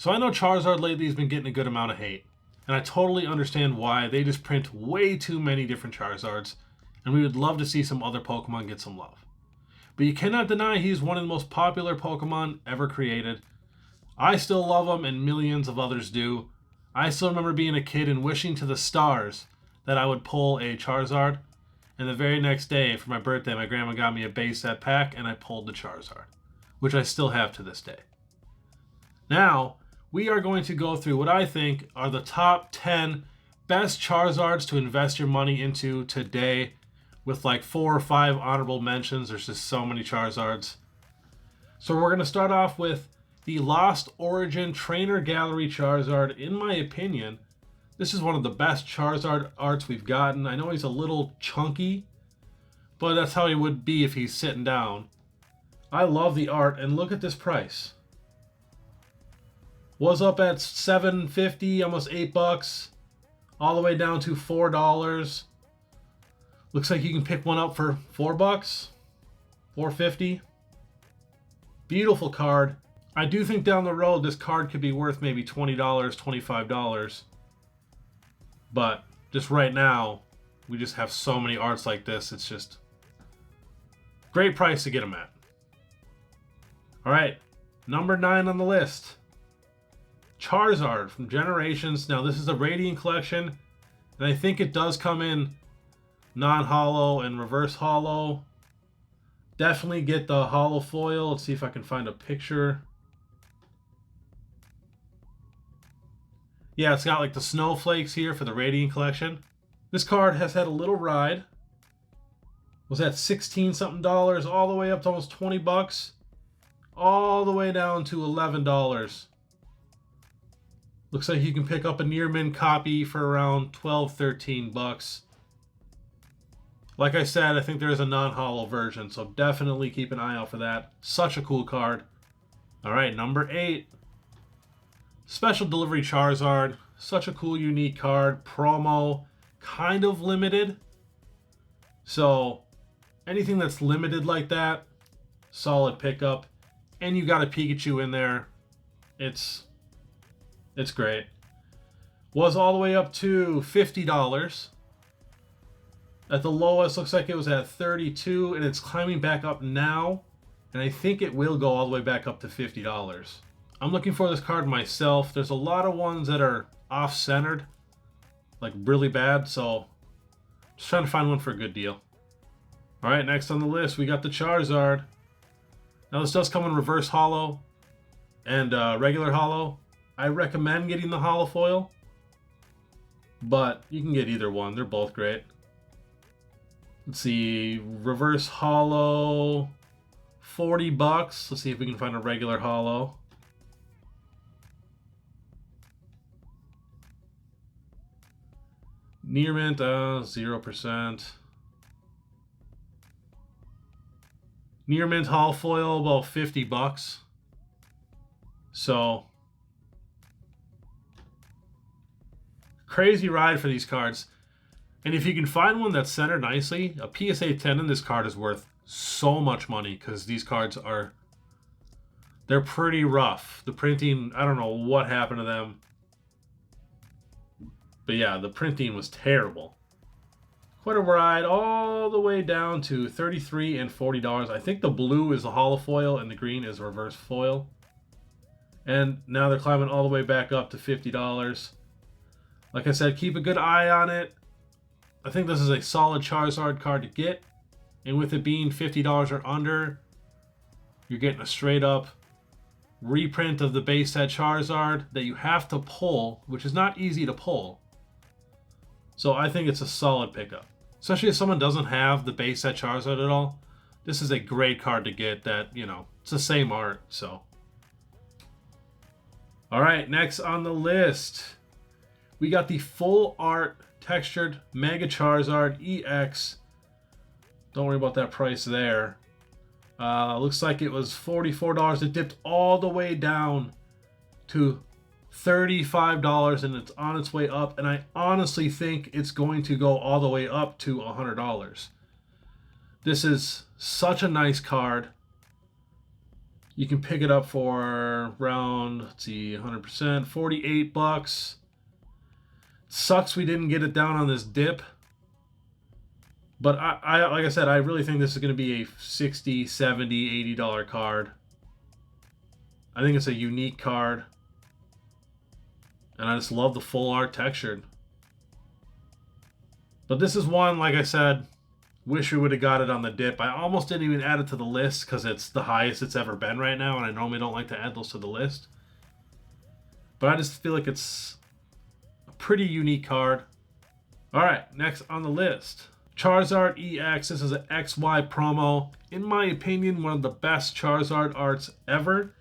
So I know Charizard lately has been getting a good amount of hate, and I totally understand why. They just print way too many different Charizards, and we would love to see some other Pokemon get some love. But you cannot deny he's one of the most popular Pokemon ever created. I still love him, and millions of others do. I still remember being a kid and wishing to the stars that I would pull a Charizard, and the very next day for my birthday, my grandma got me a base set pack, and I pulled the Charizard, which I still have to this day. Now, we are going to go through what I think are the top 10 best Charizards to invest your money into today, with like 4 or 5 honorable mentions. There's just so many Charizards. So we're going to start off with the Lost Origin Trainer Gallery Charizard. In my opinion, this is one of the best Charizard arts we've gotten. I know he's a little chunky, but that's how he would be if he's sitting down. I love the art, and look at this price. Was up at $7.50, almost $8, all the way down to $4. Looks like you can pick one up for $4, $4.50. Beautiful card. I do think down the road this card could be worth maybe $20, $25. But just right now, we just have so many arts like this. It's just great price to get them at. All right, number 9 on the list. Charizard from Generations. Now this is a Radiant collection, and I think it does come in non-holo and reverse holo. Definitely get the holo foil. Let's see if I can find a picture. Yeah, it's got like the snowflakes here for the Radiant collection. This card has had a little ride. Was at 16 something dollars all the way up to almost 20 bucks. All the way down to $11. Looks like you can pick up a near mint copy for around 12, 13 bucks. Like I said, I think there is a non-holo version, so definitely keep an eye out for that. Such a cool card. All right, number 8. Special Delivery Charizard. Such a cool, unique card. Promo. Kind of limited. So, anything that's limited like that, solid pickup. And you got a Pikachu in there. It's great. Was all the way up to $50. At the lowest, looks like it was at $32, and it's climbing back up now. And I think it will go all the way back up to $50. I'm looking for this card myself. There's a lot of ones that are off-centered, like really bad, so just trying to find one for a good deal. All right, next on the list, we got the Charizard. Now this does come in reverse holo and regular holo. I recommend getting the holo foil, but you can get either one. They're both great. Let's see, reverse holo, $40. Let's see if we can find a regular holo. Near mint, 0%. Near mint holo foil, about $50. So, crazy ride for these cards. And if you can find one that's centered nicely, a PSA 10 in this card is worth so much money because these cards they're pretty rough. The printing, I don't know what happened to them. But yeah, the printing was terrible. Quite a ride all the way down to $33 and $40. I think the blue is the holo foil and the green is reverse foil. And now they're climbing all the way back up to $50. Like I said, keep a good eye on it. I think this is a solid Charizard card to get. And with it being $50 or under, you're getting a straight up reprint of the base set Charizard that you have to pull, which is not easy to pull. So I think it's a solid pickup. Especially if someone doesn't have the base set Charizard at all. This is a great card to get that, it's the same art, so. All right, next on the list, we got the full art textured Mega Charizard EX. Don't worry about that price there. Looks like it was $44. It dipped all the way down to $35, and it's on its way up. And I honestly think it's going to go all the way up to $100. This is such a nice card. You can pick it up for around, let's see, 100%, 48 bucks. Sucks we didn't get it down on this dip. But I like I said, I really think this is going to be a $60, $70, $80 card. I think it's a unique card. And I just love the full art textured. But this is one, like I said, wish we would have got it on the dip. I almost didn't even add it to the list because it's the highest it's ever been right now. And I normally don't like to add those to the list. But I just feel like it's a pretty unique card. Alright, next on the list. Charizard EX. This is an XY promo. In my opinion, one of the best Charizard arts ever.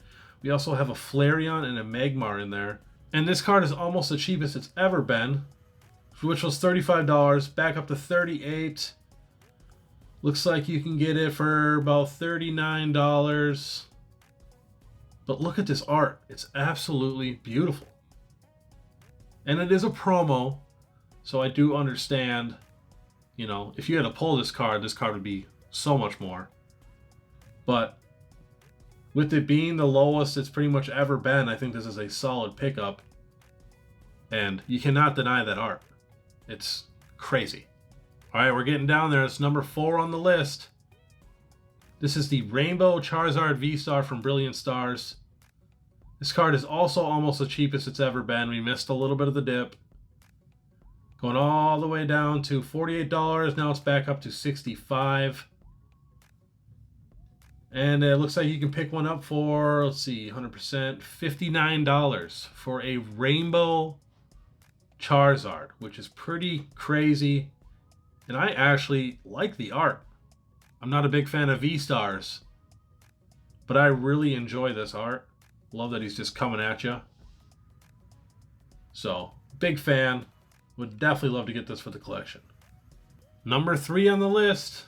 We also have a Flareon and a Magmar in there. And this card is almost the cheapest it's ever been, which was $35, back up to $38. Looks like you can get it for about $39. But look at this art. It's absolutely beautiful. And it is a promo, so I do understand, you know, if you had to pull this card would be so much more. But with it being the lowest it's pretty much ever been, I think this is a solid pickup. And you cannot deny that art. It's crazy. Alright, we're getting down there. It's number 4 on the list. This is the Rainbow Charizard V-Star from Brilliant Stars. This card is also almost the cheapest it's ever been. We missed a little bit of the dip. Going all the way down to $48. Now it's back up to $65. And it looks like you can pick one up for, let's see, 100%, $59 for a Rainbow Charizard, which is pretty crazy. And I actually like the art. I'm not a big fan of V-Stars, but I really enjoy this art. Love that he's just coming at you. So, big fan. Would definitely love to get this for the collection. Number 3 on the list.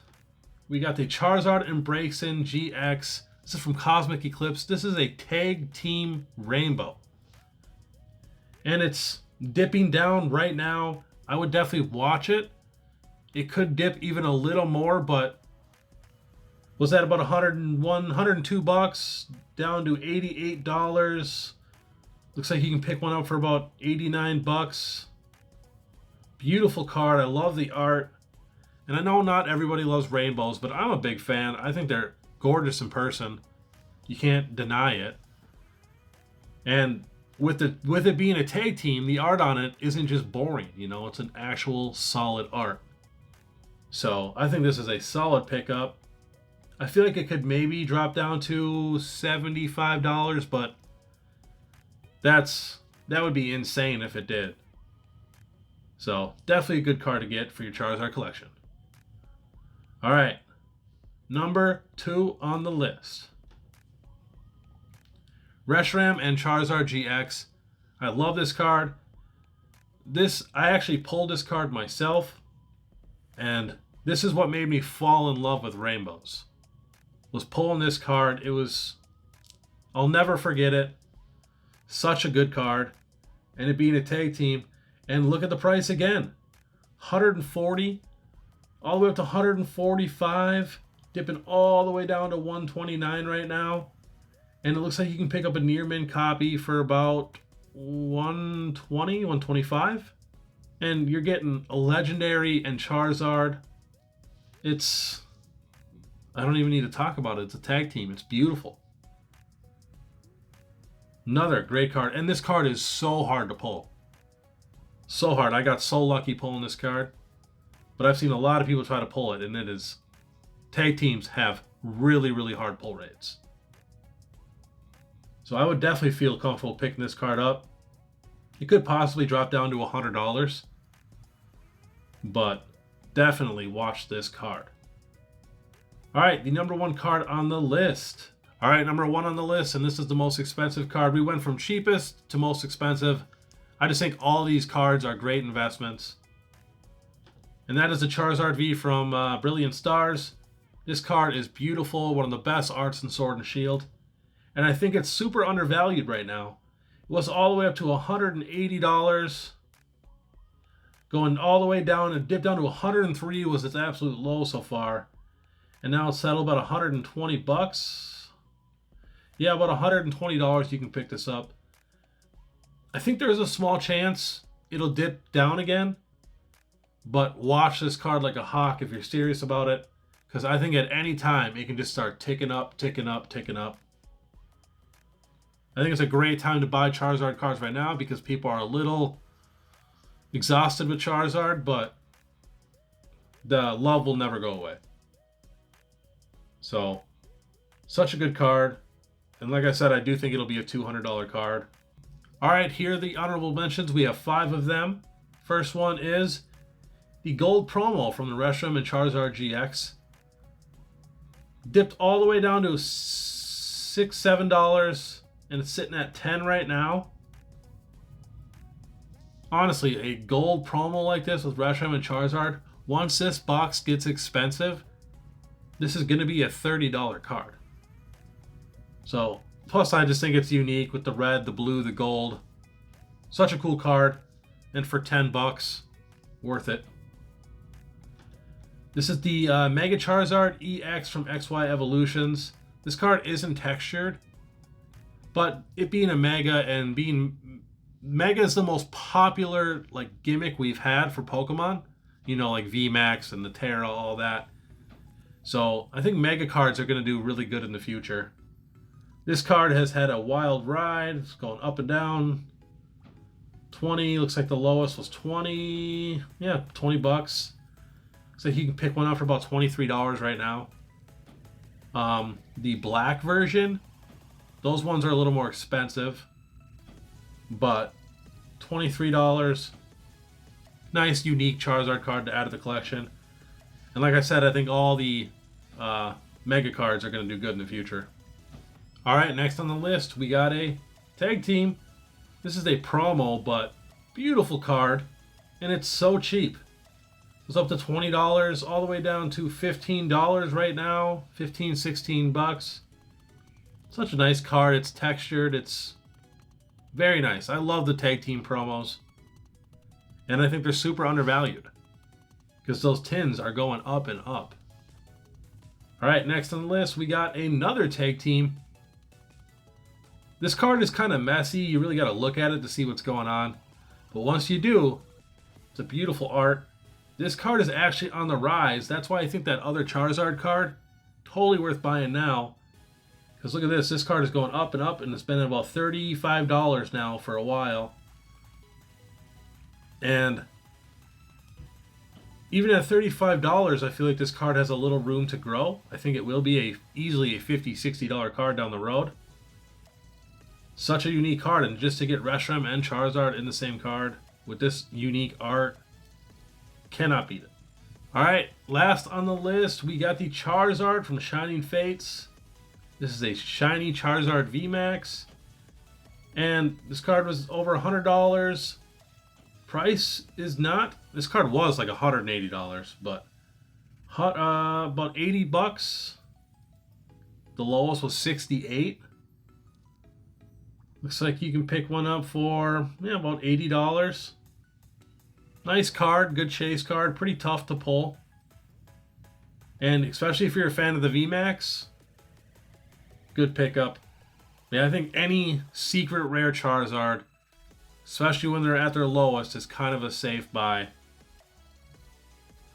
We got the Charizard Embracin GX. This is from Cosmic Eclipse. This is a tag team rainbow. And it's dipping down right now. I would definitely watch it. It could dip even a little more, but was that about 101, 102 bucks down to $88. Looks like you can pick one up for about 89 bucks. Beautiful card. I love the art. And I know not everybody loves rainbows, but I'm a big fan. I think they're gorgeous in person. You can't deny it. And with it being a tag team, the art on it isn't just boring. You know, it's an actual solid art. So I think this is a solid pickup. I feel like it could maybe drop down to $75, but that would be insane if it did. So definitely a good card to get for your Charizard collection. All right, number 2 on the list. Reshiram and Charizard GX. I love this card. I actually pulled this card myself, and this is what made me fall in love with rainbows. Was pulling this card. I'll never forget it. Such a good card, and it being a tag team. And look at the price again. $140, all the way up to $145, dipping all the way down to $129 right now. And it looks like you can pick up a near mint copy for about $120, $125. And you're getting a legendary and Charizard. I don't even need to talk about it. It's a tag team. It's beautiful. Another great card. And this card is so hard to pull. So hard. I got so lucky pulling this card. But I've seen a lot of people try to pull it, and it is... Tag teams have really, really hard pull rates. So I would definitely feel comfortable picking this card up. It could possibly drop down to $100. But definitely watch this card. Alright, the number 1 card on the list. Alright, number 1 on the list, and this is the most expensive card. We went from cheapest to most expensive. I just think all these cards are great investments. And that is the Charizard V from Brilliant Stars. This card is beautiful, one of the best arts in Sword and Shield. And I think it's super undervalued right now. It was all the way up to $180. Going all the way down and dipped down to 103 was its absolute low so far. And now it's settled about 120 bucks. Yeah, about $120 you can pick this up. I think there's a small chance it'll dip down again, but watch this card like a hawk if you're serious about it, because I think at any time it can just start ticking up, ticking up, ticking up. I think it's a great time to buy Charizard cards right now because people are a little exhausted with Charizard, but the love will never go away. So, such a good card. And like I said, I do think it'll be a $200 card. All right, here are the honorable mentions. We have 5 of them. First one is the gold promo from the Reshiram and Charizard GX. Dipped all the way down to $6, $7, and it's sitting at $10 right now. Honestly, a gold promo like this with Reshiram and Charizard, once this box gets expensive, this is going to be a $30 card. So, plus I just think it's unique with the red, the blue, the gold. Such a cool card. And for $10, worth it. This is the Mega Charizard EX from XY Evolutions. This card isn't textured, but it being a Mega and being Mega is the most popular like gimmick we've had for Pokemon. You know, like VMAX and the Terra, all that. So I think Mega cards are going to do really good in the future. This card has had a wild ride. It's going up and down. 20, looks like the lowest was 20. Yeah, $20. So you can pick one up for about $23 right now. The black version, those ones are a little more expensive, but $23. Nice, unique Charizard card to add to the collection. And like I said, I think all the Mega cards are going to do good in the future. All right, next on the list, we got a tag team. This is a promo, but beautiful card, and it's so cheap. It's up to $20 all the way down to $15 right now. 15, 16 bucks. Such a nice card. It's textured. It's very nice. I love the tag team promos. And I think they're super undervalued because those tins are going up and up. All right, next on the list, we got another tag team. This card is kind of messy. You really got to look at it to see what's going on. But once you do, it's a beautiful art. This card is actually on the rise. That's why I think that other Charizard card, totally worth buying now. Because look at this. This card is going up and up, and it's been at about $35 now for a while. And even at $35, I feel like this card has a little room to grow. I think it will be easily a $50, $60 card down the road. Such a unique card, and just to get Reshiram and Charizard in the same card with this unique art, cannot beat it. Alright, last on the list, we got the Charizard from Shining Fates. This is a shiny Charizard VMAX. And this card was over $100. Price is not... This card was like $180, but about 80 bucks. The lowest was 68. Looks like you can pick one up for about $80. Nice card, good chase card, pretty tough to pull. And especially if you're a fan of the VMAX, good pickup. Yeah, I think any secret rare Charizard, especially when they're at their lowest, is kind of a safe buy.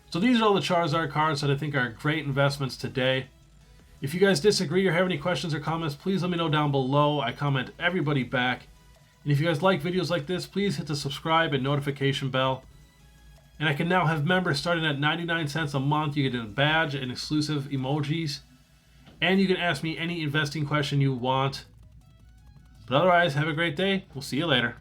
So these are all the Charizard cards that I think are great investments today. If you guys disagree or have any questions or comments, please let me know down below. I comment everybody back. And if you guys like videos like this, please hit the subscribe and notification bell. And I can now have members starting at 99 cents a month. You get a badge and exclusive emojis. And you can ask me any investing question you want. But otherwise, have a great day. We'll see you later.